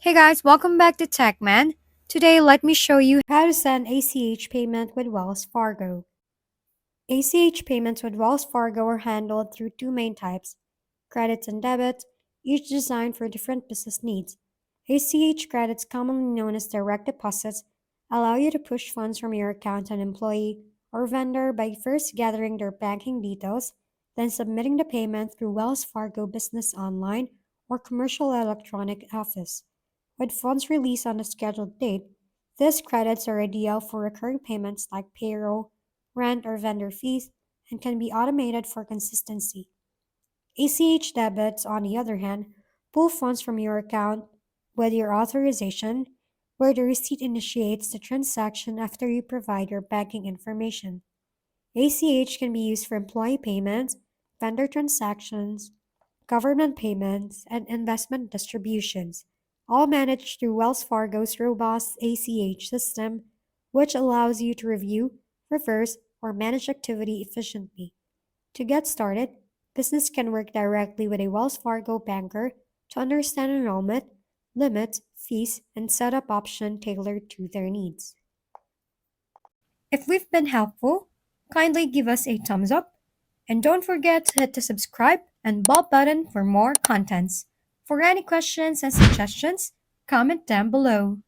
Hey guys, welcome back to TechMan. Today, let me show you how to send ACH payment with Wells Fargo. ACH payments with Wells Fargo are handled through two main types: credits and debits, each designed for different business needs. ACH credits, commonly known as direct deposits, allow you to push funds from your account to an employee or vendor by first gathering their banking details, then submitting the payment through Wells Fargo Business Online or Commercial Electronic Office. With funds released on a scheduled date, these credits are ideal for recurring payments like payroll, rent, or vendor fees, and can be automated for consistency. ACH debits, on the other hand, pull funds from your account with your authorization, where the receipt initiates the transaction after you provide your banking information. ACH can be used for employee payments, vendor transactions, government payments, and investment distributions, all managed through Wells Fargo's robust ACH system, which allows you to review, reverse, or manage activity efficiently. To get started, business can work directly with a Wells Fargo banker to understand enrollment, limits, fees, and setup options tailored to their needs. If we've been helpful, kindly give us a thumbs up and don't forget to hit the subscribe and bell button for more contents. For any questions and suggestions, comment down below.